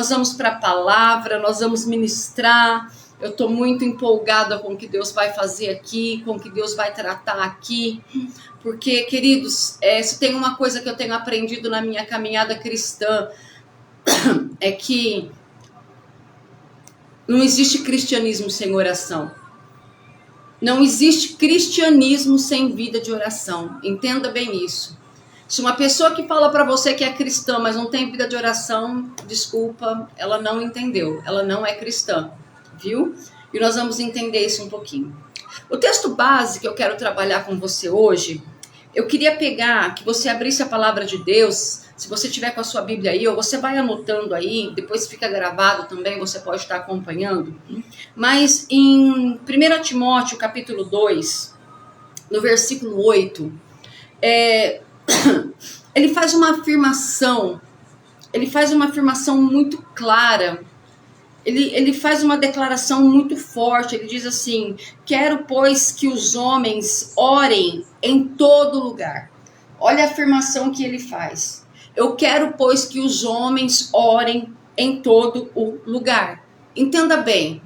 nós vamos para a palavra, nós vamos ministrar. Eu estou muito empolgada com o que Deus vai fazer aqui, com o que Deus vai tratar aqui, porque, queridos, se tem uma coisa que eu tenho aprendido na minha caminhada cristã, é que não existe cristianismo sem oração. Não existe cristianismo sem vida de oração. Entenda bem isso. Se uma pessoa que fala para você que é cristã, mas não tem vida de oração, desculpa, ela não entendeu. Ela não é cristã, viu? E nós vamos entender isso um pouquinho. O texto base que eu quero trabalhar com você hoje, eu queria pegar, que você abrisse a palavra de Deus. Se você tiver com a sua Bíblia aí, ou você vai anotando aí, depois fica gravado também, você pode estar acompanhando. Mas em 1 Timóteo, capítulo 2, no versículo 8, ele faz uma afirmação muito clara, ele faz uma declaração muito forte. Ele diz assim: quero, pois, que os homens orem em todo lugar. Olha a afirmação que ele faz. Eu quero, pois, que os homens orem em todo o lugar. Entenda bem,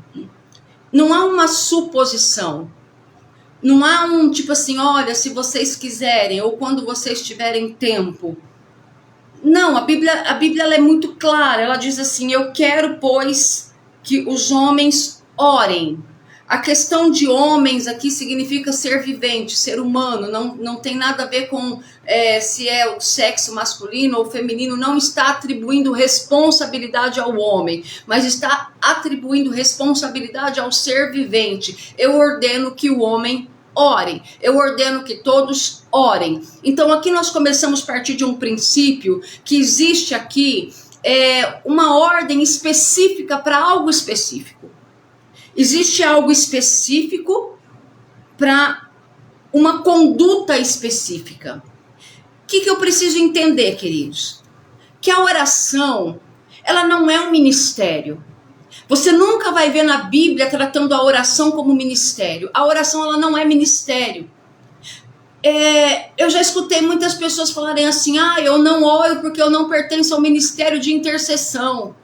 não há uma suposição. Não há um tipo assim, olha, se vocês quiserem, ou quando vocês tiverem tempo. Não, a Bíblia ela é muito clara. Ela diz assim: eu quero, pois, que os homens orem. A questão de homens aqui significa ser vivente, ser humano. Não tem nada a ver com se é o sexo masculino ou feminino. Não está atribuindo responsabilidade ao homem, mas está atribuindo responsabilidade ao ser vivente. Eu ordeno que o homem ore. Eu ordeno que todos orem. Então aqui nós começamos a partir de um princípio que existe aqui uma ordem específica para algo específico. Existe algo específico para uma conduta específica. O que eu preciso entender, queridos? Que a oração, ela não é um ministério. Você nunca vai ver na Bíblia tratando a oração como ministério. A oração, ela não é ministério. Eu já escutei muitas pessoas falarem assim: eu não oro porque eu não pertenço ao ministério de intercessão.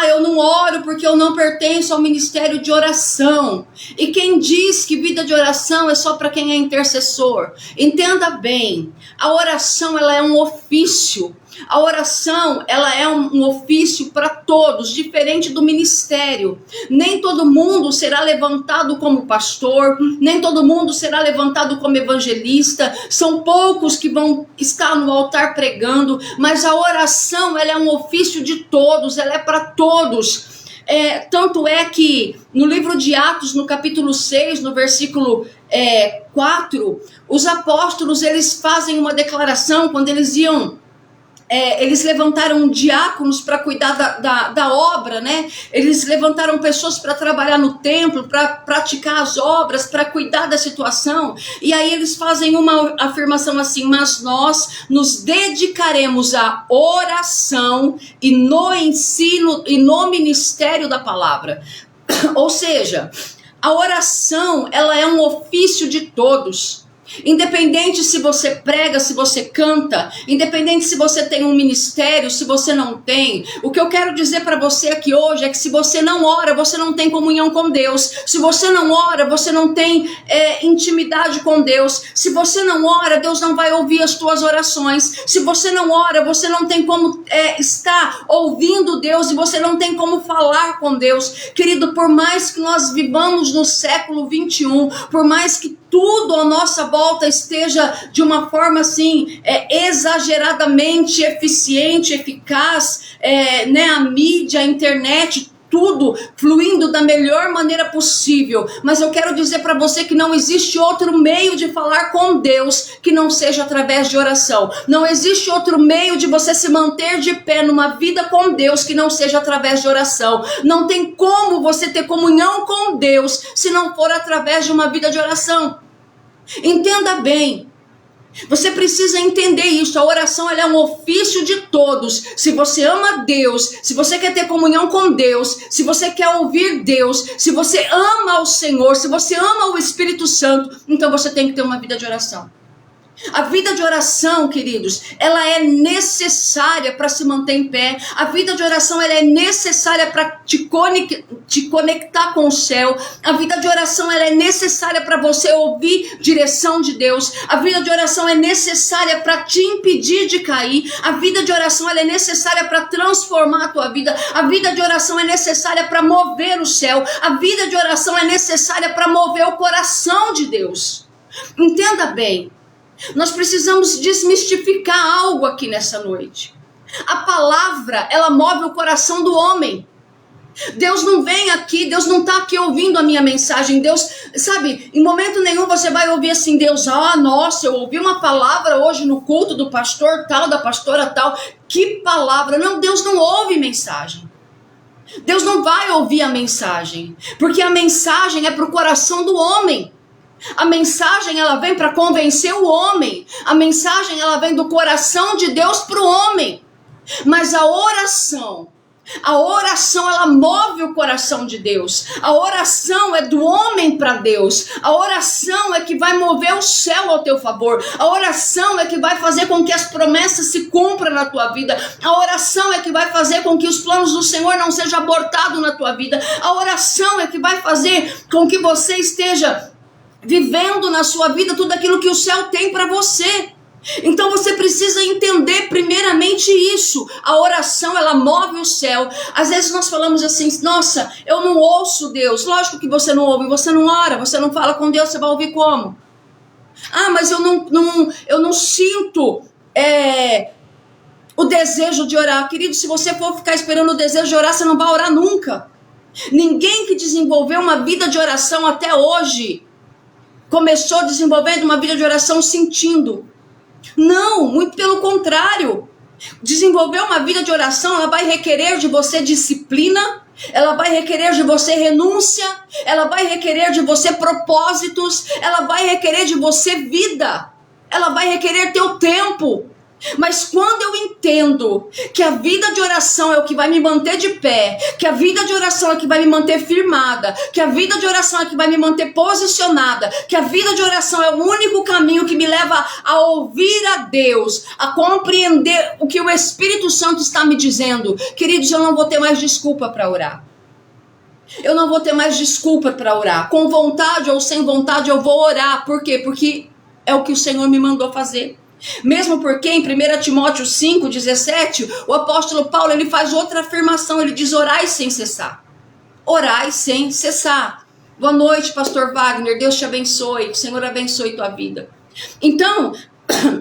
Eu não oro porque eu não pertenço ao ministério de oração. E quem diz que vida de oração é só para quem é intercessor? Entenda bem, a oração, ela é um ofício. A oração, ela é um ofício para todos, diferente do ministério. Nem todo mundo será levantado como pastor, nem todo mundo será levantado como evangelista. São poucos que vão estar no altar pregando, mas a oração, ela é um ofício de todos, ela é para todos. Tanto é que no livro de Atos, no capítulo 6, no versículo 4, os apóstolos, eles fazem uma declaração quando eles iam... eles levantaram diáconos para cuidar da obra, né? Eles levantaram pessoas para trabalhar no templo, para praticar as obras, para cuidar da situação. E aí eles fazem uma afirmação assim: mas nós nos dedicaremos à oração e no ensino e no ministério da palavra. Ou seja, a oração, ela é um ofício de todos. Independente se você prega, se você canta, independente se você tem um ministério, se você não tem, o que eu quero dizer para você aqui hoje é que se você não ora, você não tem comunhão com Deus. Se você não ora, você não tem intimidade com Deus. Se você não ora, Deus não vai ouvir as tuas orações. Se você não ora, você não tem como estar ouvindo Deus, e você não tem como falar com Deus. Querido, por mais que nós vivamos no século 21, por mais que tudo à nossa volta esteja de uma forma assim, exageradamente eficiente, eficaz, a mídia, a internet, tudo fluindo da melhor maneira possível. Mas eu quero dizer para você que não existe outro meio de falar com Deus que não seja através de oração. Não existe outro meio de você se manter de pé numa vida com Deus que não seja através de oração. Não tem como você ter comunhão com Deus se não for através de uma vida de oração. Entenda bem. Você precisa entender isso. A oração, ela é um ofício de todos. Se você ama Deus, se você quer ter comunhão com Deus, se você quer ouvir Deus, se você ama o Senhor, se você ama o Espírito Santo, então você tem que ter uma vida de oração. A vida de oração, queridos, ela é necessária para se manter em pé. A vida de oração, ela é necessária para te conectar com o céu. A vida de oração, ela é necessária para você ouvir direção de Deus. A vida de oração é necessária para te impedir de cair. A vida de oração, ela é necessária para transformar a tua vida. A vida de oração é necessária para mover o céu. A vida de oração é necessária para mover o coração de Deus. Entenda bem. Nós precisamos desmistificar algo aqui nessa noite. A palavra, ela move o coração do homem. Deus não vem aqui, Deus não está aqui ouvindo a minha mensagem. Deus, sabe, em momento nenhum você vai ouvir assim, Deus, nossa, eu ouvi uma palavra hoje no culto do pastor tal, da pastora tal. Que palavra? Não, Deus não ouve mensagem. Deus não vai ouvir a mensagem, porque a mensagem é para o coração do homem. A mensagem, ela vem para convencer o homem. A mensagem, ela vem do coração de Deus para o homem. Mas a oração, ela move o coração de Deus. A oração é do homem para Deus. A oração é que vai mover o céu ao teu favor. A oração é que vai fazer com que as promessas se cumpram na tua vida. A oração é que vai fazer com que os planos do Senhor não sejam abortados na tua vida. A oração é que vai fazer com que você esteja vivendo na sua vida tudo aquilo que o céu tem para você. Então você precisa entender primeiramente isso. A oração, ela move o céu. Às vezes nós falamos assim, nossa, eu não ouço Deus. Lógico que você não ouve, você não ora, você não fala com Deus, você vai ouvir como? Mas eu não sinto o desejo de orar. Querido, se você for ficar esperando o desejo de orar, você não vai orar nunca. Ninguém que desenvolveu uma vida de oração até hoje começou desenvolvendo uma vida de oração sentindo. Não, muito pelo contrário. Desenvolver uma vida de oração, ela vai requerer de você disciplina, ela vai requerer de você renúncia, ela vai requerer de você propósitos, ela vai requerer de você vida, ela vai requerer teu tempo. Mas quando eu entendo que a vida de oração é o que vai me manter de pé, que a vida de oração é o que vai me manter firmada, que a vida de oração é o que vai me manter posicionada, que a vida de oração é o único caminho que me leva a ouvir a Deus, a compreender o que o Espírito Santo está me dizendo, queridos, eu não vou ter mais desculpa para orar. Eu não vou ter mais desculpa para orar. Com vontade ou sem vontade eu vou orar. Por quê? Porque é o que o Senhor me mandou fazer. Mesmo porque em 1 Timóteo 5,17, o apóstolo Paulo, ele faz outra afirmação, ele diz, orai sem cessar. Orai sem cessar. Boa noite, pastor Wagner, Deus te abençoe, o Senhor abençoe tua vida. Então,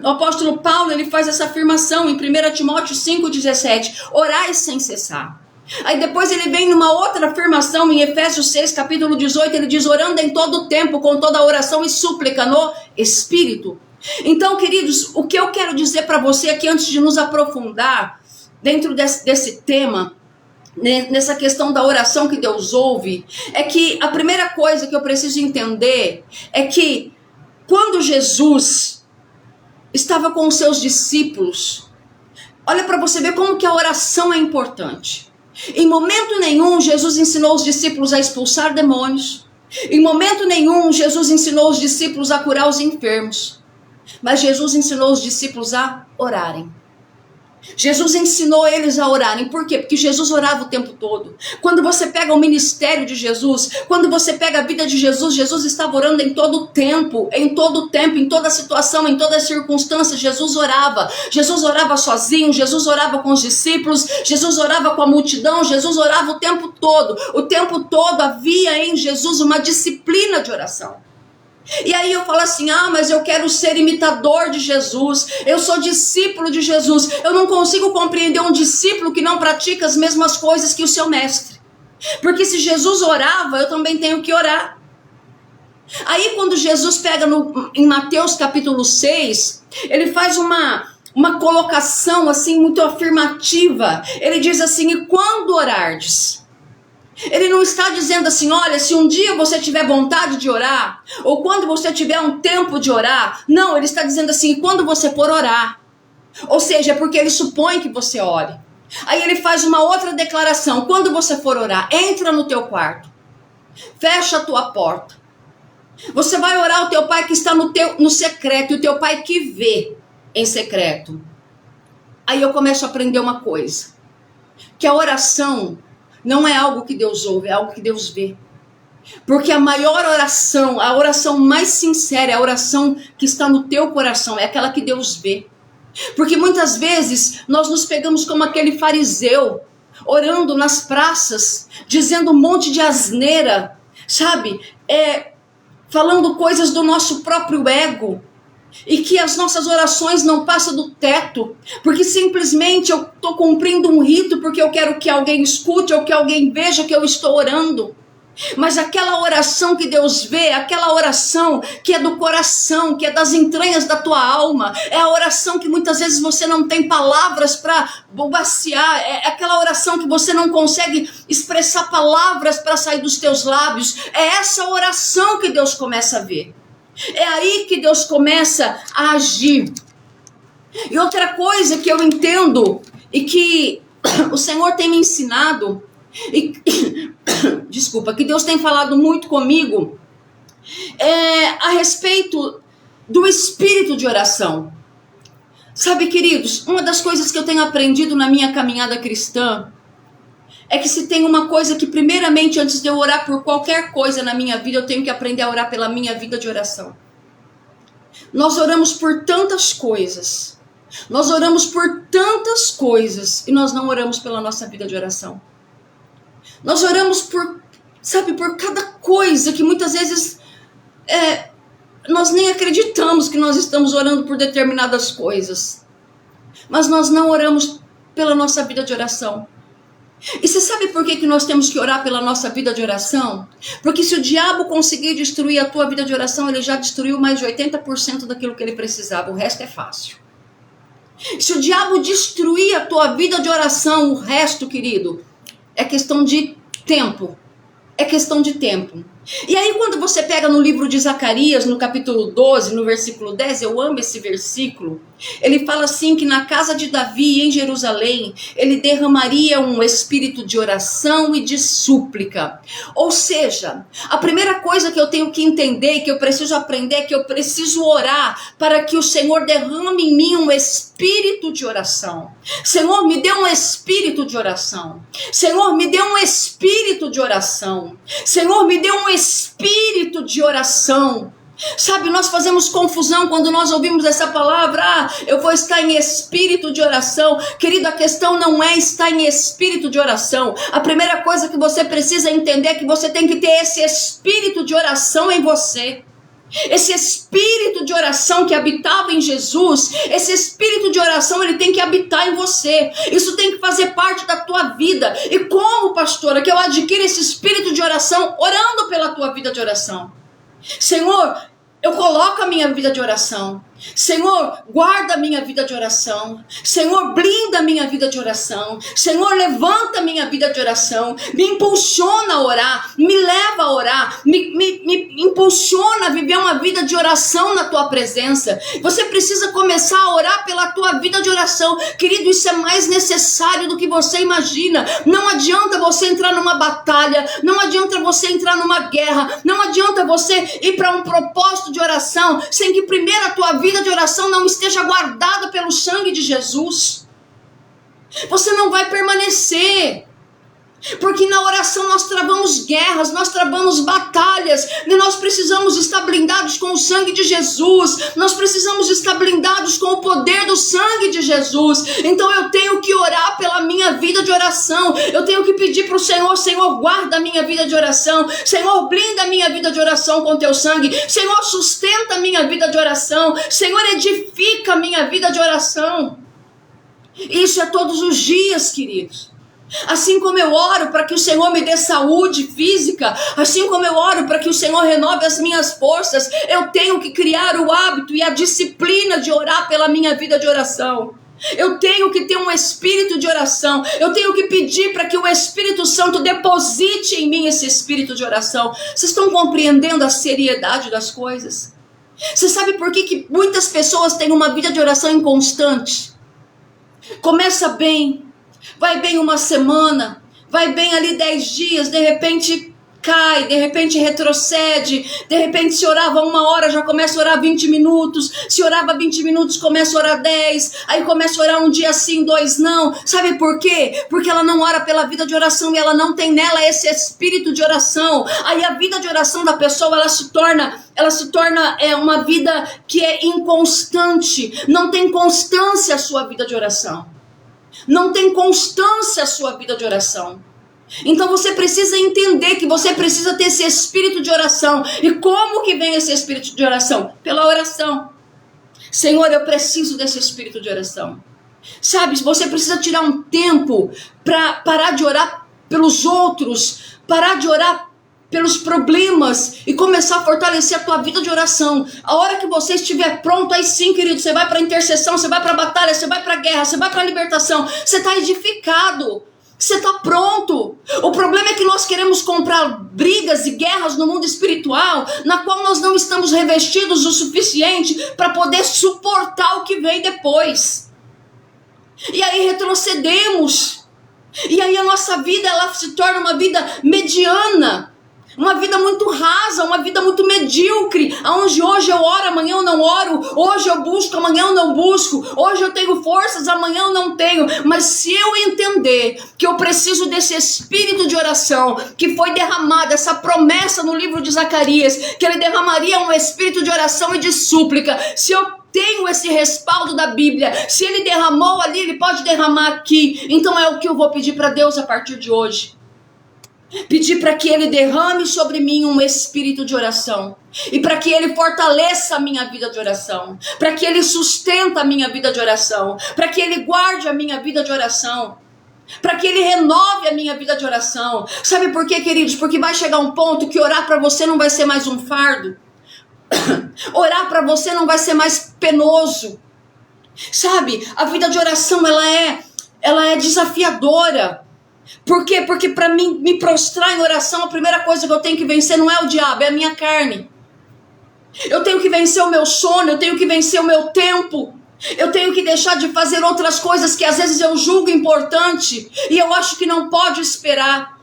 o apóstolo Paulo, ele faz essa afirmação em 1 Timóteo 5,17, orai sem cessar. Aí depois ele vem numa outra afirmação em Efésios 6, capítulo 18, ele diz, orando em todo o tempo, com toda oração e súplica no Espírito. Então, queridos, o que eu quero dizer para você aqui, antes de nos aprofundar dentro desse tema, nessa questão da oração que Deus ouve, é que a primeira coisa que eu preciso entender é que quando Jesus estava com os seus discípulos, olha para você ver como que a oração é importante. Em momento nenhum, Jesus ensinou os discípulos a expulsar demônios. Em momento nenhum, Jesus ensinou os discípulos a curar os enfermos. Mas Jesus ensinou os discípulos a orarem. Jesus ensinou eles a orarem. Por quê? Porque Jesus orava o tempo todo. Quando você pega o ministério de Jesus, quando você pega a vida de Jesus, Jesus estava orando em todo o tempo, em toda situação, em toda circunstância. Jesus orava sozinho, Jesus orava com os discípulos, Jesus orava com a multidão, Jesus orava o tempo todo havia em Jesus uma disciplina de oração. E aí eu falo assim, mas eu quero ser imitador de Jesus, eu sou discípulo de Jesus, eu não consigo compreender um discípulo que não pratica as mesmas coisas que o seu mestre, porque se Jesus orava, eu também tenho que orar. Aí quando Jesus pega em Mateus capítulo 6, ele faz uma colocação assim muito afirmativa, ele diz assim, e quando orardes? Ele não está dizendo assim, olha, se um dia você tiver vontade de orar, ou quando você tiver um tempo de orar. Não, ele está dizendo assim, quando você for orar. Ou seja, é porque ele supõe que você ore. Aí ele faz uma outra declaração, quando você for orar, entra no teu quarto, fecha a tua porta, Você vai orar ao teu pai que está no secreto, e o teu pai que vê em secreto. Aí eu começo a aprender uma coisa, que a oração não é algo que Deus ouve, é algo que Deus vê. Porque a maior oração, a oração mais sincera, é a oração que está no teu coração, é aquela que Deus vê. Porque muitas vezes nós nos pegamos como aquele fariseu, orando nas praças, dizendo um monte de asneira, sabe? Falando coisas do nosso próprio ego. E que as nossas orações não passam do teto, porque simplesmente eu estou cumprindo um rito, porque eu quero que alguém escute, ou que alguém veja que eu estou orando. Mas aquela oração que Deus vê, aquela oração que é do coração, que é das entranhas da tua alma, é a oração que muitas vezes você não tem palavras para bobaciar, é aquela oração que você não consegue expressar palavras para sair dos teus lábios. É essa oração que Deus começa a ver. É aí que Deus começa a agir. E outra coisa que eu entendo e que o Senhor tem me ensinado, desculpa, que Deus tem falado muito comigo, a respeito do espírito de oração. Sabe, queridos, uma das coisas que eu tenho aprendido na minha caminhada cristã é que se tem uma coisa que primeiramente, antes de eu orar por qualquer coisa na minha vida, eu tenho que aprender a orar pela minha vida de oração. Nós oramos por tantas coisas. Nós oramos por tantas coisas e nós não oramos pela nossa vida de oração. Nós oramos por cada coisa que muitas vezes nós nem acreditamos que nós estamos orando por determinadas coisas. Mas nós não oramos pela nossa vida de oração. E você sabe por que nós temos que orar pela nossa vida de oração? Porque se o diabo conseguir destruir a tua vida de oração, ele já destruiu mais de 80% daquilo que ele precisava. O resto é fácil. Se o diabo destruir a tua vida de oração, o resto, querido, é questão de tempo. É questão de tempo. E aí quando você pega no livro de Zacarias, no capítulo 12, no versículo 10, eu amo esse versículo. Ele fala assim que na casa de Davi, em Jerusalém, ele derramaria um espírito de oração e de súplica. Ou seja, a primeira coisa que eu tenho que entender, que eu preciso aprender, é que eu preciso orar para que o Senhor derrame em mim um espírito de oração. Senhor, me dê um espírito de oração. Senhor, me dê um espírito de oração. Senhor, me dê um espírito de oração. Sabe, nós fazemos confusão quando nós ouvimos essa palavra. Eu vou estar em espírito de oração. Querido, a questão não é estar em espírito de oração. A primeira coisa que você precisa entender é que você tem que ter esse espírito de oração em você. Esse espírito de oração que habitava em Jesus, esse espírito de oração, ele tem que habitar em você. Isso tem que fazer parte da tua vida. E como, pastora, que eu adquiro esse espírito de oração? Orando pela tua vida de oração. Senhor, eu coloco a minha vida de oração. Senhor, guarda a minha vida de oração. Senhor, blinda a minha vida de oração. Senhor, levanta a minha vida de oração. Me impulsiona a orar. Me leva a orar. Me impulsiona a viver uma vida de oração na tua presença. Você precisa começar a orar pela tua vida de oração. Querido, isso é mais necessário do que você imagina. Não adianta você entrar numa batalha. Não adianta você entrar numa guerra. Não adianta você ir para um propósito de oração sem que primeiro a tua vida de oração não esteja guardada pelo sangue de Jesus. Você não vai permanecer. Porque na oração nós travamos guerras, nós travamos batalhas, e nós precisamos estar blindados com o sangue de Jesus, nós precisamos estar blindados com o poder do sangue de Jesus. Então eu tenho que orar pela minha vida de oração, eu tenho que pedir para o Senhor: Senhor, guarda a minha vida de oração, Senhor, blinda a minha vida de oração com teu sangue, Senhor, sustenta a minha vida de oração, Senhor, edifica a minha vida de oração. Isso é todos os dias, queridos. Assim como eu oro para que o Senhor me dê saúde física, assim como eu oro para que o Senhor renove as minhas forças, eu tenho que criar o hábito e a disciplina de orar pela minha vida de oração. Eu tenho que ter um espírito de oração. Eu tenho que pedir para que o Espírito Santo deposite em mim esse espírito de oração. Vocês estão compreendendo a seriedade das coisas? Você sabe por que muitas pessoas têm uma vida de oração inconstante? Começa bem, vai bem uma semana, vai bem ali 10 dias, de repente cai, de repente retrocede, de repente se orava 1 hora, já começa a orar 20 minutos, se orava 20 minutos, começa a orar 10, aí começa a orar um dia sim, 2 não. Sabe por quê? Porque ela não ora pela vida de oração e ela não tem nela esse espírito de oração. Aí a vida de oração da pessoa, ela se torna uma vida que é inconstante, não tem constância a sua vida de oração. Não tem constância a sua vida de oração. Então você precisa entender que você precisa ter esse espírito de oração. E como que vem esse espírito de oração? Pela oração. Senhor, eu preciso desse espírito de oração. Sabe, você precisa tirar um tempo para parar de orar pelos outros, parar de orar pelos problemas e começar a fortalecer a tua vida de oração. A hora que você estiver pronto, aí sim, querido, você vai para a intercessão, você vai para a batalha, você vai para a guerra, você vai para a libertação. Você está edificado. Você está pronto. O problema é que nós queremos comprar brigas e guerras no mundo espiritual, na qual nós não estamos revestidos o suficiente para poder suportar o que vem depois. E aí retrocedemos. E aí a nossa vida, ela se torna uma vida mediana. Uma vida muito rasa, uma vida muito medíocre, onde hoje eu oro, amanhã eu não oro, hoje eu busco, amanhã eu não busco, hoje eu tenho forças, amanhã eu não tenho. Mas se eu entender que eu preciso desse espírito de oração, que foi derramado, essa promessa no livro de Zacarias, que ele derramaria um espírito de oração e de súplica, se eu tenho esse respaldo da Bíblia, se ele derramou ali, ele pode derramar aqui, então é o que eu vou pedir para Deus a partir de hoje. Pedir para que Ele derrame sobre mim um espírito de oração. E para que Ele fortaleça a minha vida de oração. Para que Ele sustenta a minha vida de oração. Para que Ele guarde a minha vida de oração. Para que Ele renove a minha vida de oração. Sabe por quê, queridos? Porque vai chegar um ponto que orar para você não vai ser mais um fardo. Orar para você não vai ser mais penoso. Sabe? A vida de oração, ela é desafiadora. Por quê? Porque para mim me prostrar em oração, a primeira coisa que eu tenho que vencer não é o diabo, é a minha carne. Eu tenho que vencer o meu sono, eu tenho que vencer o meu tempo. Eu tenho que deixar de fazer outras coisas que às vezes eu julgo importante e eu acho que não pode esperar.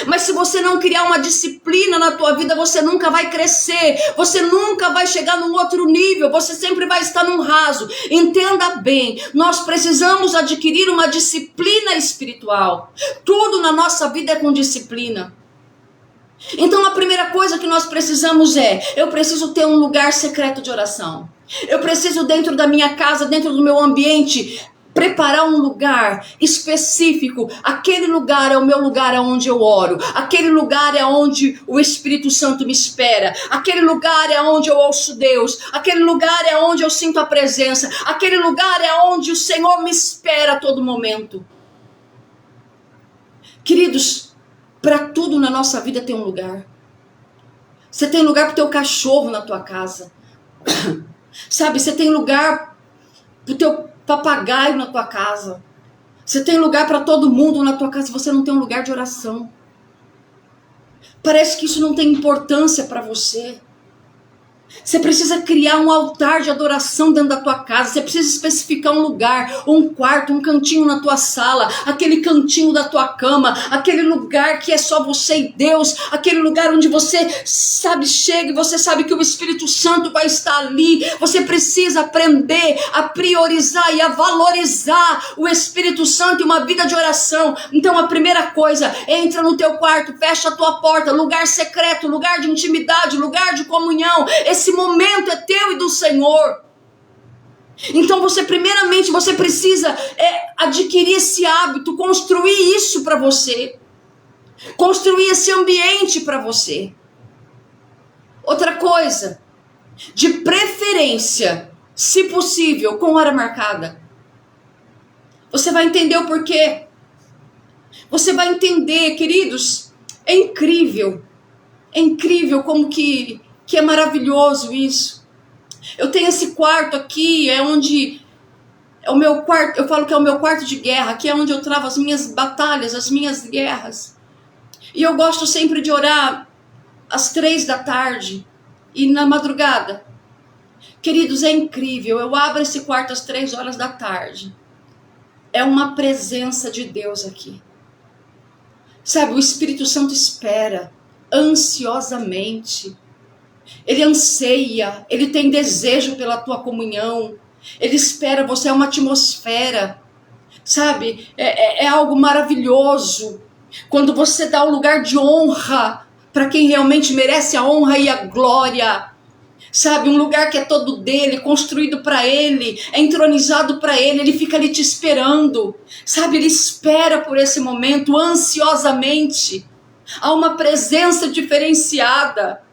Mas se você não criar uma disciplina na tua vida, você nunca vai crescer, você nunca vai chegar num outro nível, você sempre vai estar num raso. Entenda bem, nós precisamos adquirir uma disciplina espiritual. Tudo na nossa vida é com disciplina. Então a primeira coisa que nós precisamos eu preciso ter um lugar secreto de oração. Eu preciso dentro da minha casa, dentro do meu ambiente, preparar um lugar específico. Aquele lugar é o meu lugar onde eu oro. Aquele lugar é onde o Espírito Santo me espera. Aquele lugar é onde eu ouço Deus. Aquele lugar é onde eu sinto a presença. Aquele lugar é onde o Senhor me espera a todo momento. Queridos, para tudo na nossa vida tem um lugar. Você tem lugar para o teu cachorro na tua casa. Sabe, você tem lugar para o teu papagaio na tua casa. Você tem lugar para todo mundo na tua casa. Você não tem um lugar de oração. Parece que isso não tem importância para você. Você precisa criar um altar de adoração dentro da tua casa. Você precisa especificar um lugar, um quarto, um cantinho na tua sala, aquele cantinho da tua cama, aquele lugar que é só você e Deus, aquele lugar onde você sabe, chega e você sabe que o Espírito Santo vai estar ali. Você precisa aprender a priorizar e a valorizar o Espírito Santo e uma vida de oração. Então a primeira coisa, entra no teu quarto, fecha a tua porta, lugar secreto, lugar de intimidade, lugar de comunhão. Esse momento é teu e do Senhor. Então primeiramente você precisa adquirir esse hábito, construir isso para você. Construir esse ambiente para você. Outra coisa, de preferência, se possível, com hora marcada. Você vai entender o porquê. Você vai entender, queridos, é incrível como que é maravilhoso isso. Eu tenho esse quarto aqui, é onde é o meu quarto, eu falo que é o meu quarto de guerra, aqui é onde eu travo as minhas batalhas, as minhas guerras. E eu gosto sempre de orar às 3 da tarde e na madrugada. Queridos, é incrível, eu abro esse quarto às 3 horas da tarde. É uma presença de Deus aqui. Sabe, o Espírito Santo espera. ansiosamente. Ele anseia, ele tem desejo pela tua comunhão. Ele espera, você é uma atmosfera, sabe? É algo maravilhoso. Quando você dá um lugar de honra para quem realmente merece a honra e a glória. Sabe, um lugar que é todo dele, construído para ele, é entronizado para ele fica ali te esperando. Sabe, ele espera por esse momento ansiosamente. Há uma presença diferenciada.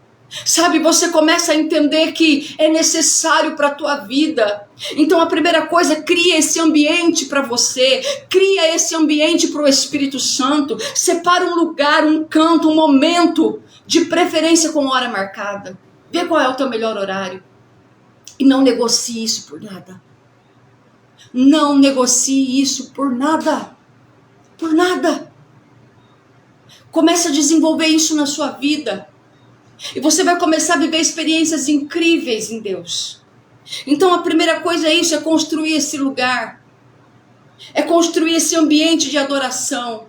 Sabe, você começa a entender que é necessário para a tua vida. Então a primeira coisa, cria esse ambiente para você, cria esse ambiente para o Espírito Santo, separa um lugar, um canto, um momento, de preferência com hora marcada. Vê qual é o teu melhor horário e não negocie isso por nada. Não negocie isso por nada. Por nada. Comece a desenvolver isso na sua vida. E você vai começar a viver experiências incríveis em Deus. Então a primeira coisa é isso, é construir esse lugar. É construir esse ambiente de adoração.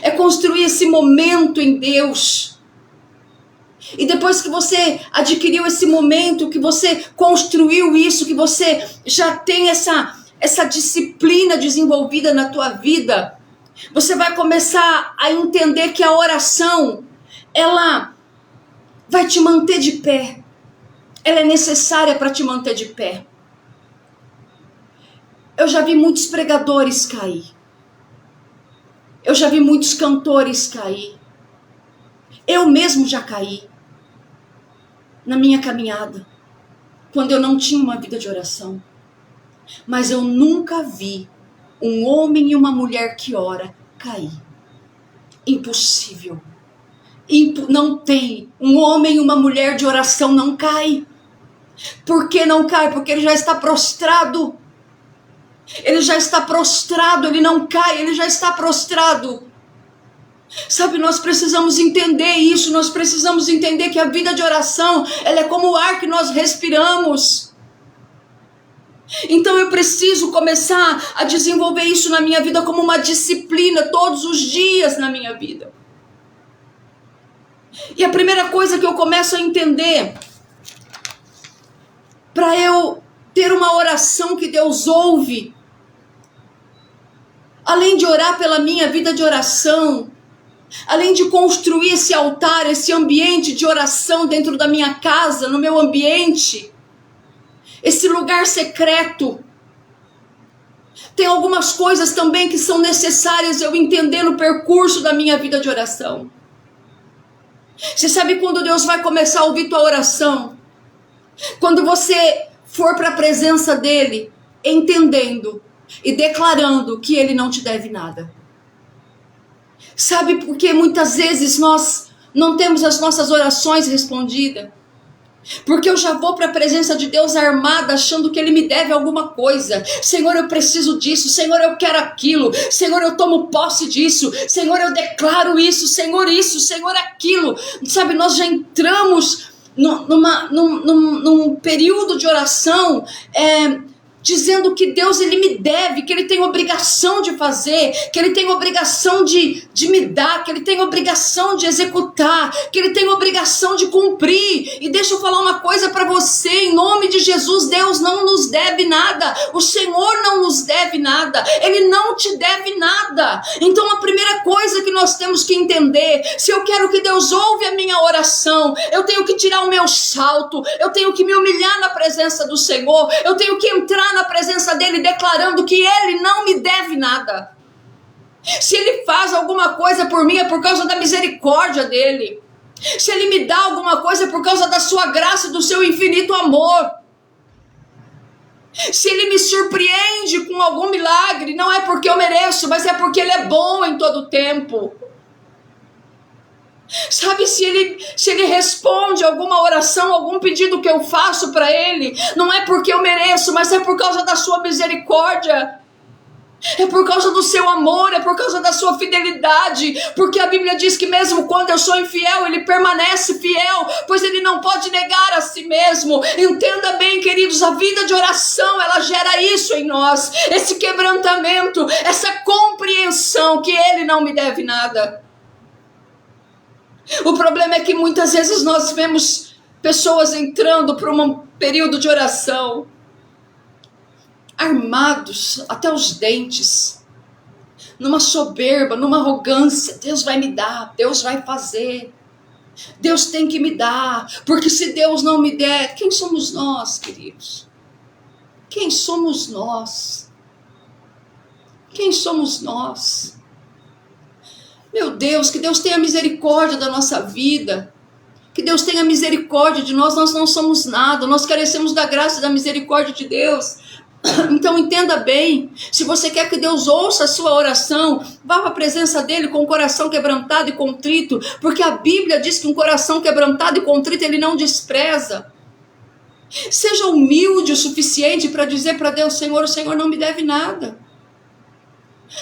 É construir esse momento em Deus. E depois que você adquiriu esse momento, que você construiu isso, que você já tem essa disciplina desenvolvida na tua vida, você vai começar a entender que a oração, ela vai te manter de pé. Ela é necessária para te manter de pé. Eu já vi muitos pregadores cair. Eu já vi muitos cantores cair. Eu mesmo já caí. Na minha caminhada. Quando eu não tinha uma vida de oração. Mas eu nunca vi um homem e uma mulher que ora cair. Impossível. Não tem. Um homem e uma mulher de oração não cai. Por que não cai? Porque ele já está prostrado. Ele já está prostrado, ele não cai, ele já está prostrado. Sabe, nós precisamos entender isso, nós precisamos entender que a vida de oração, ela é como o ar que nós respiramos. Então eu preciso começar a desenvolver isso na minha vida como uma disciplina, todos os dias na minha vida. E a primeira coisa que eu começo a entender, para eu ter uma oração que Deus ouve, além de orar pela minha vida de oração, além de construir esse altar, esse ambiente de oração dentro da minha casa, no meu ambiente, esse lugar secreto, tem algumas coisas também que são necessárias eu entender no percurso da minha vida de oração. Você sabe quando Deus vai começar a ouvir tua oração? Quando você for para a presença dele, entendendo e declarando que ele não te deve nada. Sabe por que muitas vezes nós não temos as nossas orações respondidas? Porque eu já vou para a presença de Deus armada, achando que ele me deve alguma coisa. Senhor, eu preciso disso. Senhor, eu quero aquilo. Senhor, eu tomo posse disso. Senhor, eu declaro isso. Senhor, isso. Senhor, aquilo. Sabe, nós já entramos num período de oração dizendo que Deus, ele me deve, que ele tem obrigação de fazer, que ele tem obrigação de me dar, que ele tem obrigação de executar, que ele tem obrigação de cumprir. E deixa eu falar uma coisa para você, em nome de Jesus, Deus não nos deve nada, o Senhor não nos deve nada, ele não te deve nada. Então a primeira coisa que nós temos que entender, se eu quero que Deus ouve a minha oração, eu tenho que tirar o meu salto, eu tenho que me humilhar na presença do Senhor, eu tenho que entrar na presença dele declarando que ele não me deve nada. Se ele faz alguma coisa por mim é por causa da misericórdia dele. Se ele me dá alguma coisa é por causa da sua graça e do seu infinito amor. Se ele me surpreende com algum milagre, não é porque eu mereço, mas é porque ele é bom em todo o tempo. Sabe, se ele responde alguma oração, algum pedido que eu faço para ele, não é porque eu mereço, mas é por causa da sua misericórdia, é por causa do seu amor, é por causa da sua fidelidade, porque a Bíblia diz que mesmo quando eu sou infiel, ele permanece fiel, pois ele não pode negar a si mesmo. Entenda bem, queridos, a vida de oração, ela gera isso em nós, esse quebrantamento, essa compreensão que ele não me deve nada. O problema é que muitas vezes nós vemos pessoas entrando para um período de oração, armados até os dentes, numa soberba, numa arrogância. Deus vai me dar, Deus vai fazer, Deus tem que me dar, porque se Deus não me der, quem somos nós, queridos? Quem somos nós? Quem somos nós? Meu Deus, que Deus tenha misericórdia da nossa vida, que Deus tenha misericórdia de nós. Nós não somos nada, nós carecemos da graça e da misericórdia de Deus. Então entenda bem, se você quer que Deus ouça a sua oração, vá para a presença dele com o coração quebrantado e contrito, porque a Bíblia diz que um coração quebrantado e contrito ele não despreza. Seja humilde o suficiente para dizer para Deus: Senhor, o Senhor não me deve nada.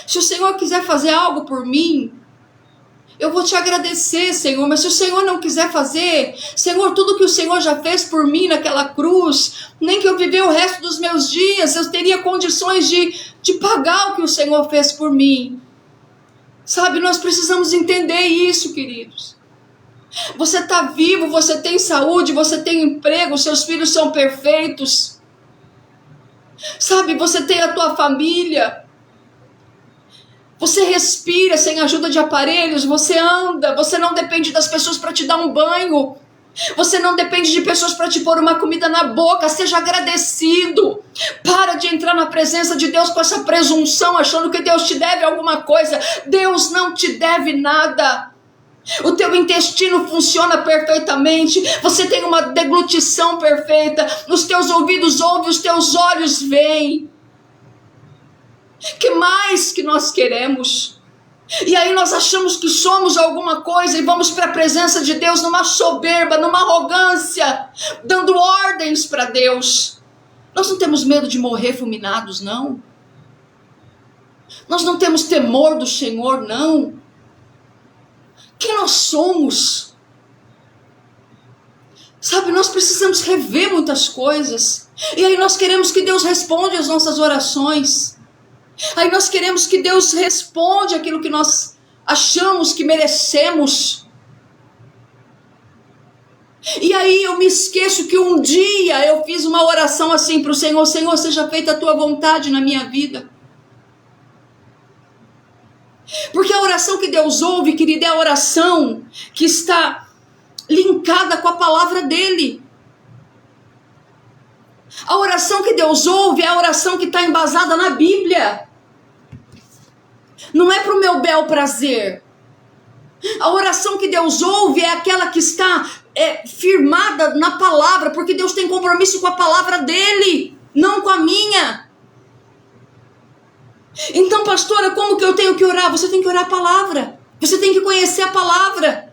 Se o Senhor quiser fazer algo por mim, eu vou te agradecer, Senhor, mas se o Senhor não quiser fazer, Senhor, tudo que o Senhor já fez por mim naquela cruz, nem que eu viver o resto dos meus dias, eu teria condições de pagar o que o Senhor fez por mim. Sabe, nós precisamos entender isso, queridos. Você está vivo, você tem saúde, você tem emprego, seus filhos são perfeitos. Sabe, você tem a tua família. Você respira sem ajuda de aparelhos, você anda, você não depende das pessoas para te dar um banho, você não depende de pessoas para te pôr uma comida na boca. Seja agradecido. Para de entrar na presença de Deus com essa presunção, achando que Deus te deve alguma coisa. Deus não te deve nada. O teu intestino funciona perfeitamente, você tem uma deglutição perfeita, os teus ouvidos ouvem, os teus olhos veem. Que mais que nós queremos? E aí nós achamos que somos alguma coisa e vamos para a presença de Deus numa soberba, numa arrogância, dando ordens para Deus. Nós não temos medo de morrer fulminados, não. Nós não temos temor do Senhor, não. Quem nós somos? Sabe, nós precisamos rever muitas coisas. E aí nós queremos que Deus responda às nossas orações. Aí nós queremos que Deus responda aquilo que nós achamos que merecemos. E aí eu me esqueço que um dia eu fiz uma oração assim para o Senhor: Senhor, seja feita a tua vontade na minha vida. Porque a oração que Deus ouve, querida, é a oração que está linkada com a palavra dele. A oração que Deus ouve é a oração que está embasada na Bíblia. Não é para o meu bel prazer. A oração que Deus ouve é aquela que está firmada na palavra, porque Deus tem compromisso com a palavra dele, não com a minha. Então, pastora, como que eu tenho que orar? Você tem que orar a palavra. Você tem que conhecer a palavra.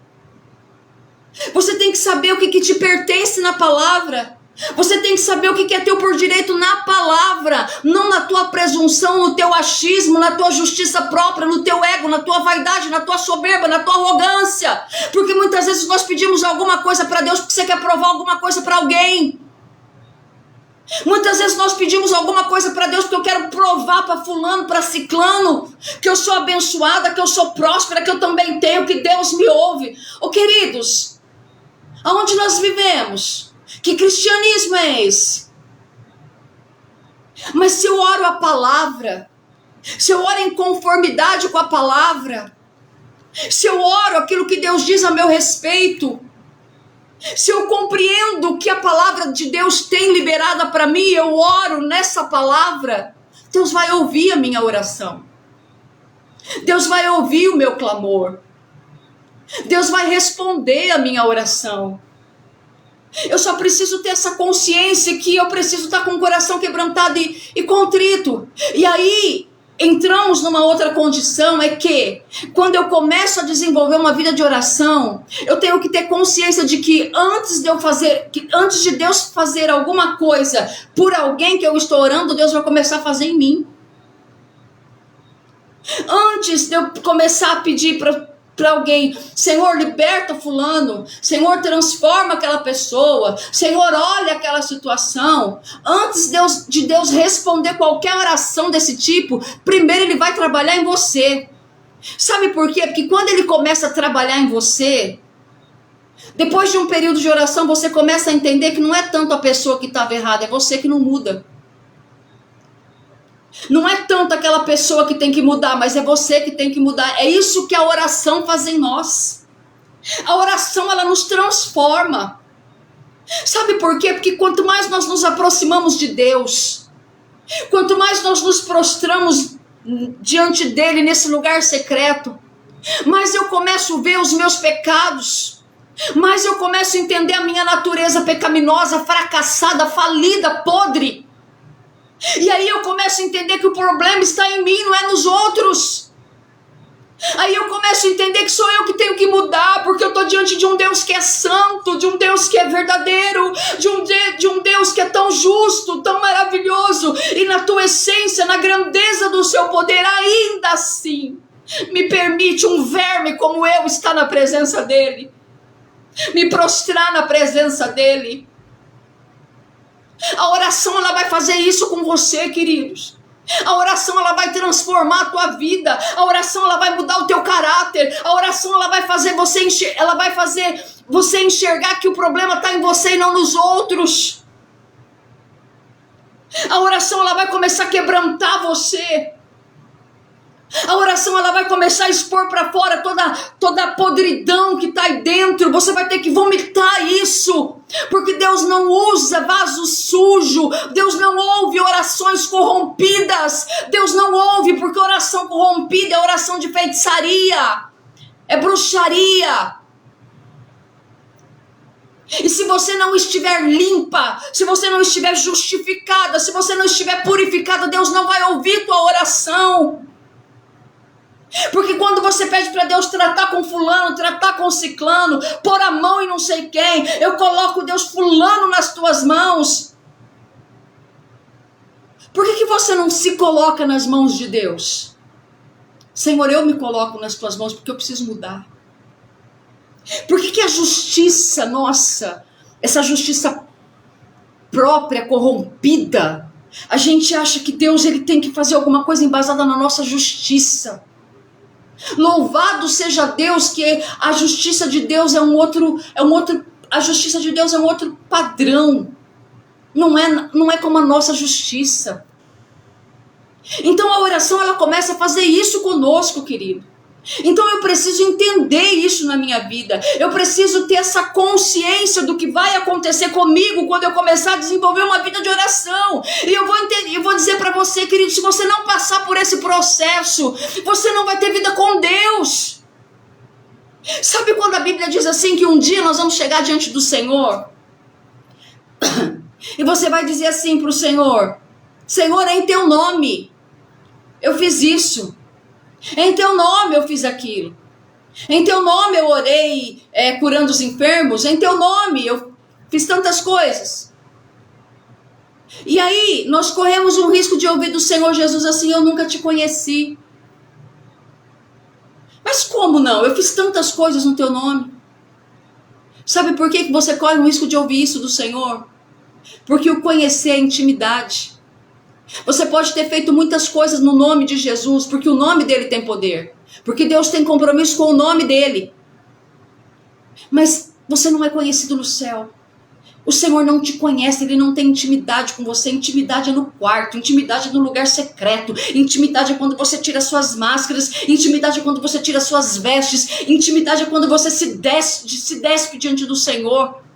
Você tem que saber o que te pertence na palavra. Você tem que saber o que é teu por direito na palavra, não na tua presunção, no teu achismo, na tua justiça própria, no teu ego, na tua vaidade, na tua soberba, na tua arrogância. Porque muitas vezes nós pedimos alguma coisa para Deus porque você quer provar alguma coisa para alguém. Muitas vezes nós pedimos alguma coisa para Deus porque eu quero provar para fulano, para ciclano, que eu sou abençoada, que eu sou próspera, que eu também tenho, que Deus me ouve. Ô queridos, aonde nós vivemos? Que cristianismo é esse? Mas se eu oro a palavra, se eu oro em conformidade com a palavra, se eu oro aquilo que Deus diz a meu respeito, se eu compreendo o que a palavra de Deus tem liberada para mim, eu oro nessa palavra, Deus vai ouvir a minha oração. Deus vai ouvir o meu clamor. Deus vai responder a minha oração. Eu só preciso ter essa consciência que eu preciso estar com o coração quebrantado e contrito. E aí entramos numa outra condição, é que quando eu começo a desenvolver uma vida de oração, eu tenho que ter consciência de que antes de Deus fazer alguma coisa por alguém que eu estou orando, Deus vai começar a fazer em mim. Antes de eu começar a pedir para alguém: Senhor, liberta fulano, Senhor, transforma aquela pessoa, Senhor, olha aquela situação. Antes de Deus responder qualquer oração desse tipo, primeiro Ele vai trabalhar em você. Sabe por quê? Porque quando Ele começa a trabalhar em você, Depois de um período de oração, você começa a entender que não é tanto a pessoa que estava errada, é você que não muda. Não é tanto aquela pessoa que tem que mudar, mas é você que tem que mudar. É isso que a oração faz em nós. A oração, ela nos transforma. Sabe por quê? Porque quanto mais nós nos aproximamos de Deus, quanto mais nós nos prostramos diante dele nesse lugar secreto, mais eu começo a ver os meus pecados, mais eu começo a entender a minha natureza pecaminosa, fracassada, falida, podre. E aí eu começo a entender que o problema está em mim, não é nos outros. Aí eu começo a entender que sou eu que tenho que mudar, porque eu estou diante de um Deus que é santo, de um Deus que é verdadeiro, de um Deus que é tão justo, tão maravilhoso, e na tua essência, na grandeza do seu poder, ainda assim, me permite um verme como eu estar na presença dele, me prostrar na presença dele. A oração, ela vai fazer isso com você, queridos. A oração, ela vai transformar a tua vida. A oração, ela vai mudar o teu caráter. A oração, ela vai fazer você enxergar que o problema está em você e não nos outros. A oração, ela vai começar a quebrantar você. A oração, ela vai começar a expor para fora toda a podridão que está aí dentro. Você vai ter que vomitar isso, porque Deus não usa vaso sujo. Deus não ouve orações corrompidas. Deus não ouve, porque oração corrompida é oração de feitiçaria, é bruxaria. E se você não estiver limpa, se você não estiver justificada, se você não estiver purificada, Deus não vai ouvir tua oração. Porque quando você pede para Deus tratar com fulano, tratar com ciclano, pôr a mão em não sei quem, eu coloco Deus fulano nas tuas mãos. Por que você não se coloca nas mãos de Deus? Senhor, eu me coloco nas tuas mãos porque eu preciso mudar. Por que a justiça nossa, essa justiça própria, corrompida, a gente acha que Deus ele tem que fazer alguma coisa embasada na nossa justiça? Louvado seja Deus, que a justiça de Deus a justiça de Deus é um outro padrão. Não é como a nossa justiça. Então a oração, ela começa a fazer isso conosco, querido. Então eu preciso entender isso na minha vida. Eu preciso ter essa consciência do que vai acontecer comigo quando eu começar a desenvolver uma vida de oração. E eu vou dizer para você, querido, se você não passar por esse processo, você não vai ter vida com Deus. Sabe quando a Bíblia diz assim que um dia nós vamos chegar diante do Senhor? E você vai dizer assim para o Senhor: Senhor, é em teu nome eu fiz isso. Em teu nome eu fiz aquilo. Em teu nome eu orei curando os enfermos. Em teu nome eu fiz tantas coisas. E aí nós corremos o risco de ouvir do Senhor Jesus assim: eu nunca te conheci. Mas como não? Eu fiz tantas coisas no teu nome. Sabe por que você corre o risco de ouvir isso do Senhor? Porque o conhecer é intimidade. Você pode ter feito muitas coisas no nome de Jesus, porque o nome dele tem poder, porque Deus tem compromisso com o nome dele. Mas você não é conhecido no céu. O Senhor não te conhece, ele não tem intimidade com você. Intimidade é no quarto, intimidade é no lugar secreto, intimidade é quando você tira suas máscaras, intimidade é quando você tira suas vestes, intimidade é quando você se despe diante do Senhor.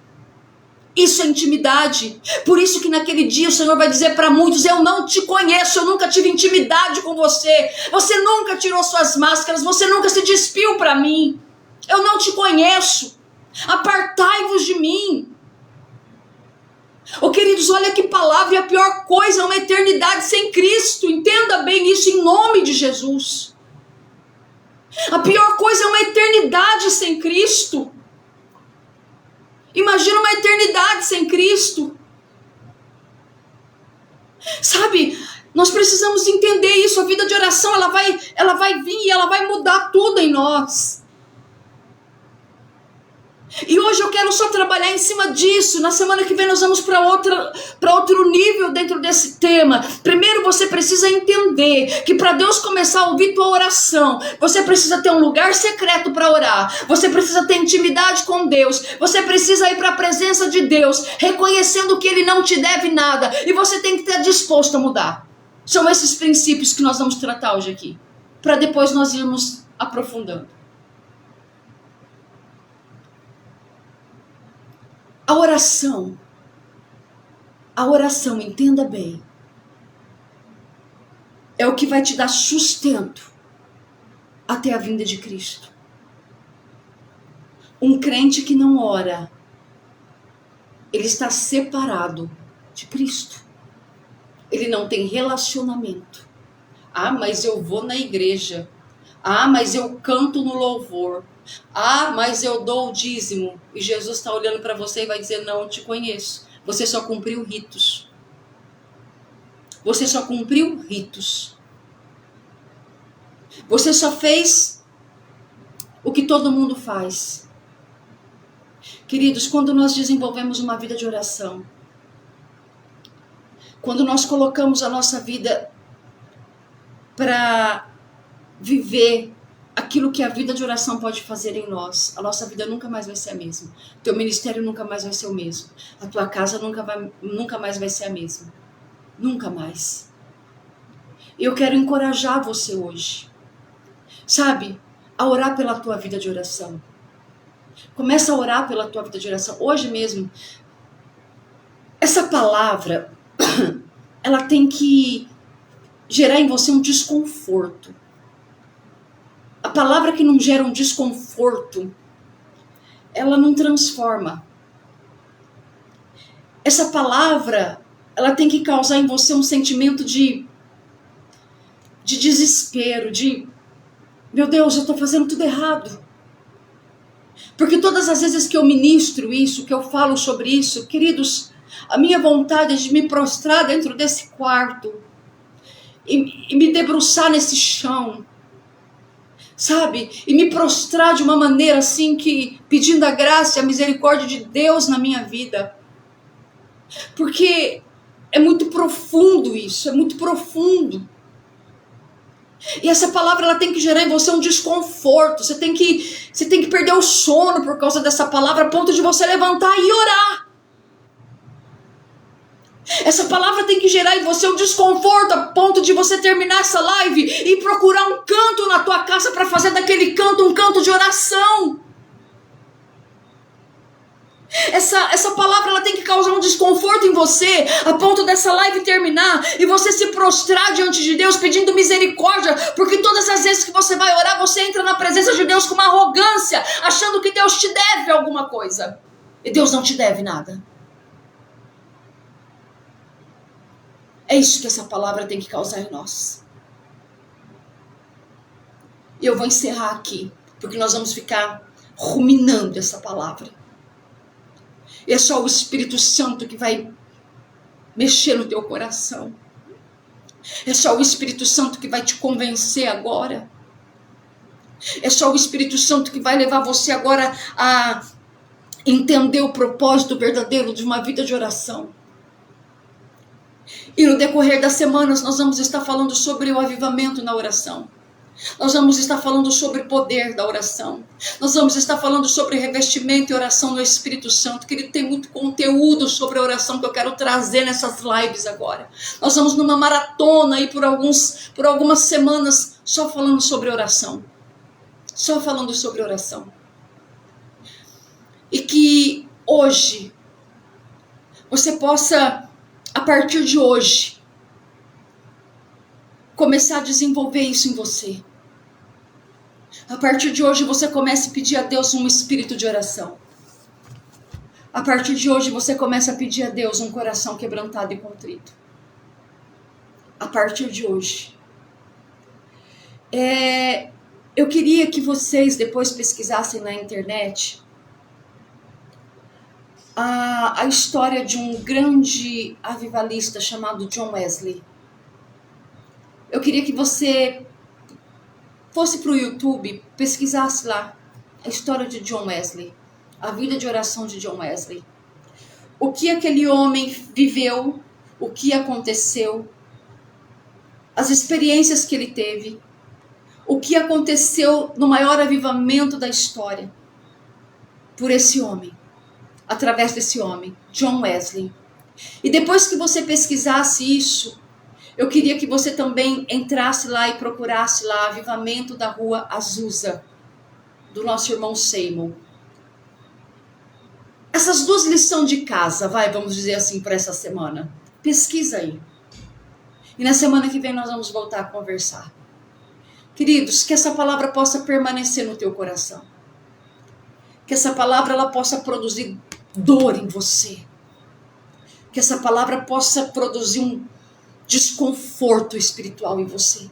Isso é intimidade. Por isso que naquele dia o Senhor vai dizer para muitos: eu não te conheço, eu nunca tive intimidade com você. Você nunca tirou suas máscaras, você nunca se despiu para mim. Eu não te conheço. Apartai-vos de mim. Queridos, olha que palavra, e a pior coisa é uma eternidade sem Cristo. Entenda bem isso em nome de Jesus. A pior coisa é uma eternidade sem Cristo. Imagina uma eternidade sem Cristo. Sabe, nós precisamos entender isso. A vida de oração, ela vai vir e ela vai mudar tudo em nós. E hoje eu quero só trabalhar em cima disso. Na semana que vem nós vamos para outro nível dentro desse tema. Primeiro você precisa entender que para Deus começar a ouvir tua oração, você precisa ter um lugar secreto para orar. Você precisa ter intimidade com Deus. Você precisa ir para a presença de Deus, reconhecendo que Ele não te deve nada. E você tem que estar disposto a mudar. São esses princípios que nós vamos tratar hoje aqui, para depois nós irmos aprofundando. A oração, entenda bem, é o que vai te dar sustento até a vinda de Cristo. Um crente que não ora, ele está separado de Cristo. Ele não tem relacionamento. Ah, mas eu vou na igreja. Ah, mas eu canto no louvor. Ah, mas eu dou o dízimo. E Jesus está olhando para você e vai dizer, não te conheço. Você só cumpriu ritos. Você só cumpriu ritos. Você só fez o que todo mundo faz. Queridos, quando nós desenvolvemos uma vida de oração, quando nós colocamos a nossa vida para viver aquilo que a vida de oração pode fazer em nós, a nossa vida nunca mais vai ser a mesma. Teu ministério nunca mais vai ser o mesmo. A tua casa nunca mais vai ser a mesma. Nunca mais. Eu quero encorajar você hoje, sabe, a orar pela tua vida de oração. Começa a orar pela tua vida de oração. Hoje mesmo, essa palavra, ela tem que gerar em você um desconforto. A palavra que não gera um desconforto, ela não transforma. Essa palavra, ela tem que causar em você um sentimento de desespero, de, meu Deus, eu estou fazendo tudo errado. Porque todas as vezes que eu ministro isso, que eu falo sobre isso, queridos, a minha vontade é de me prostrar dentro desse quarto e me debruçar nesse chão, sabe? E me prostrar de uma maneira assim que, pedindo a graça e a misericórdia de Deus na minha vida. Porque é muito profundo isso, é muito profundo. E essa palavra, ela tem que gerar em você um desconforto. Você tem que perder o sono por causa dessa palavra, a ponto de você levantar e orar. Essa palavra tem que gerar em você um desconforto a ponto de você terminar essa live e procurar um canto na tua casa para fazer daquele canto um canto de oração. Essa palavra, ela tem que causar um desconforto em você a ponto dessa live terminar e você se prostrar diante de Deus pedindo misericórdia, porque todas as vezes que você vai orar, você entra na presença de Deus com uma arrogância, achando que Deus te deve alguma coisa. E Deus não te deve nada. É isso que essa palavra tem que causar em nós. E eu vou encerrar aqui, porque nós vamos ficar ruminando essa palavra. E é só o Espírito Santo que vai mexer no teu coração. É só o Espírito Santo que vai te convencer agora. É só o Espírito Santo que vai levar você agora a entender o propósito verdadeiro de uma vida de oração. E no decorrer das semanas nós vamos estar falando sobre o avivamento na oração. Nós vamos estar falando sobre o poder da oração. Nós vamos estar falando sobre revestimento e oração no Espírito Santo, que ele tem muito conteúdo sobre a oração que eu quero trazer nessas lives agora. Nós vamos numa maratona aí por algumas semanas só falando sobre oração. Só falando sobre oração. E que hoje você possa, a partir de hoje, começar a desenvolver isso em você. A partir de hoje você comece a pedir a Deus um espírito de oração. A partir de hoje você começa a pedir a Deus um coração quebrantado e contrito. A partir de hoje. Eu queria que vocês depois pesquisassem na internet a história de um grande avivalista chamado John Wesley. Eu queria que você fosse para o YouTube, pesquisasse lá a história de John Wesley. a vida de oração de John Wesley. O que aquele homem viveu, o que aconteceu, as experiências que ele teve, o que aconteceu no maior avivamento da história, por esse homem, através desse homem, John Wesley. E depois que você pesquisasse isso, eu queria que você também entrasse lá e procurasse lá Avivamento da Rua Azusa, do nosso irmão Seymour. Essas duas lições de casa, vamos dizer assim, para essa semana. Pesquisa aí. E na semana que vem nós vamos voltar a conversar. Queridos, que essa palavra possa permanecer no teu coração. Que essa palavra ela possa produzir dor em você. Que essa palavra possa produzir um desconforto espiritual em você.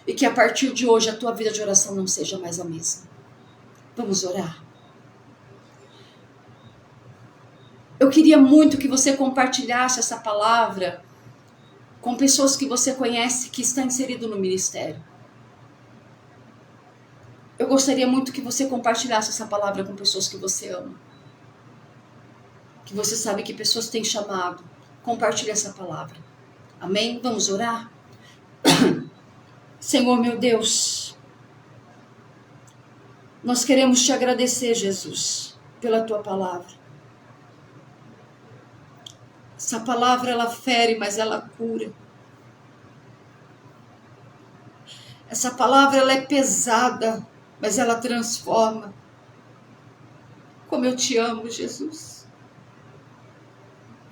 E que a partir de hoje a tua vida de oração não seja mais a mesma. Vamos orar. Eu queria muito que você compartilhasse essa palavra com pessoas que você conhece que estão inseridas no ministério. Eu gostaria muito que você compartilhasse essa palavra com pessoas que você ama. Que você sabe que pessoas têm chamado. Compartilhe essa palavra. Amém? Vamos orar? Senhor meu Deus, nós queremos te agradecer, Jesus, pela tua palavra. Essa palavra ela fere, mas ela cura. Essa palavra ela é pesada, mas ela transforma. Como eu te amo, Jesus.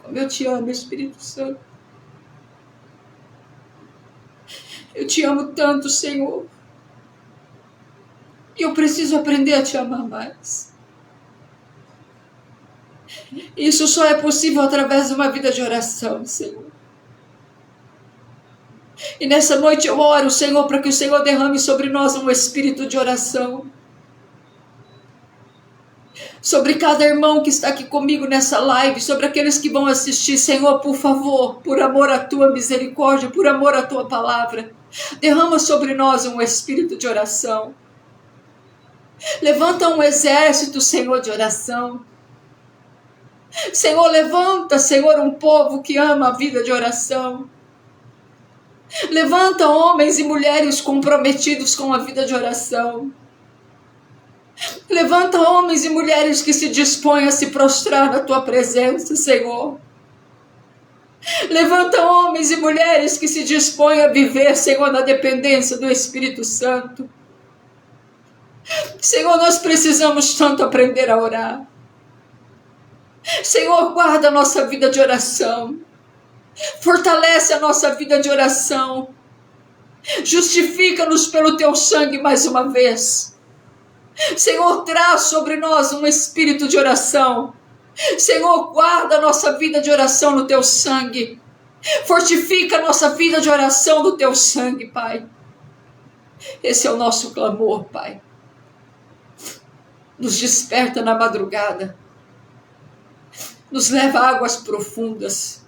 Como eu te amo, Espírito Santo. Eu te amo tanto, Senhor. E eu preciso aprender a te amar mais. Isso só é possível através de uma vida de oração, Senhor. E nessa noite eu oro, Senhor, para que o Senhor derrame sobre nós um espírito de oração. Sobre cada irmão que está aqui comigo nessa live, sobre aqueles que vão assistir, Senhor, por favor, por amor à tua misericórdia, por amor à tua palavra, derrama sobre nós um espírito de oração. Levanta um exército, Senhor, de oração. Senhor, levanta, Senhor, um povo que ama a vida de oração. Levanta homens e mulheres comprometidos com a vida de oração. Levanta homens e mulheres que se dispõem a se prostrar na tua presença, Senhor. Levanta homens e mulheres que se dispõem a viver, Senhor, na dependência do Espírito Santo. Senhor, nós precisamos tanto aprender a orar. Senhor, guarda a nossa vida de oração. Fortalece a nossa vida de oração. Justifica-nos pelo teu sangue mais uma vez. Senhor, traz sobre nós um espírito de oração. Senhor, guarda a nossa vida de oração no teu sangue. Fortifica a nossa vida de oração no teu sangue, Pai. Esse é o nosso clamor, Pai. Nos desperta na madrugada. Nos leva a águas profundas.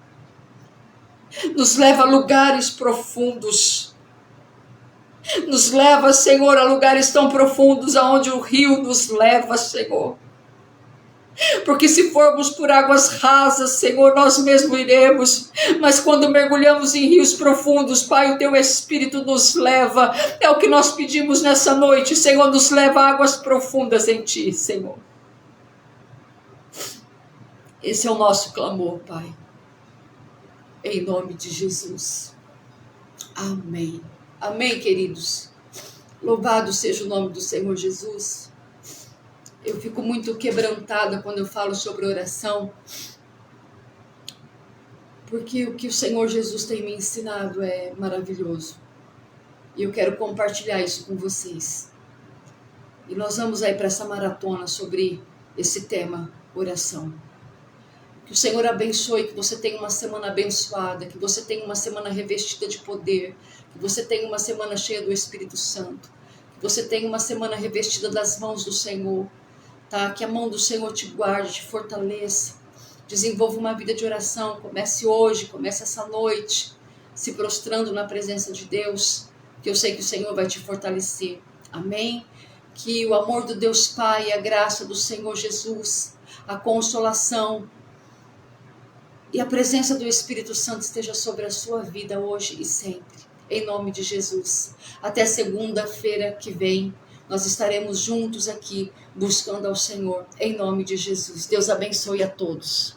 Nos leva a lugares profundos. Nos leva, Senhor, a lugares tão profundos aonde o rio nos leva, Senhor. Porque se formos por águas rasas, Senhor, nós mesmos iremos. Mas quando mergulhamos em rios profundos, Pai, o teu Espírito nos leva. É o que nós pedimos nessa noite, Senhor, nos leva a águas profundas em Ti, Senhor. Esse é o nosso clamor, Pai. Em nome de Jesus. Amém. Amém, queridos. Louvado seja o nome do Senhor Jesus. Eu fico muito quebrantada quando eu falo sobre oração, porque o que o Senhor Jesus tem me ensinado é maravilhoso. E eu quero compartilhar isso com vocês. E nós vamos aí para essa maratona sobre esse tema, oração. Que o Senhor abençoe, que você tenha uma semana abençoada, que você tenha uma semana revestida de poder, que você tenha uma semana cheia do Espírito Santo, que você tenha uma semana revestida das mãos do Senhor, tá? Que a mão do Senhor te guarde, te fortaleça, desenvolva uma vida de oração, comece hoje, comece essa noite, se prostrando na presença de Deus, que eu sei que o Senhor vai te fortalecer. Amém? Que o amor do Deus Pai, a graça do Senhor Jesus, a consolação e a presença do Espírito Santo esteja sobre a sua vida hoje e sempre. Em nome de Jesus. Até segunda-feira que vem, nós estaremos juntos aqui buscando ao Senhor. Em nome de Jesus. Deus abençoe a todos.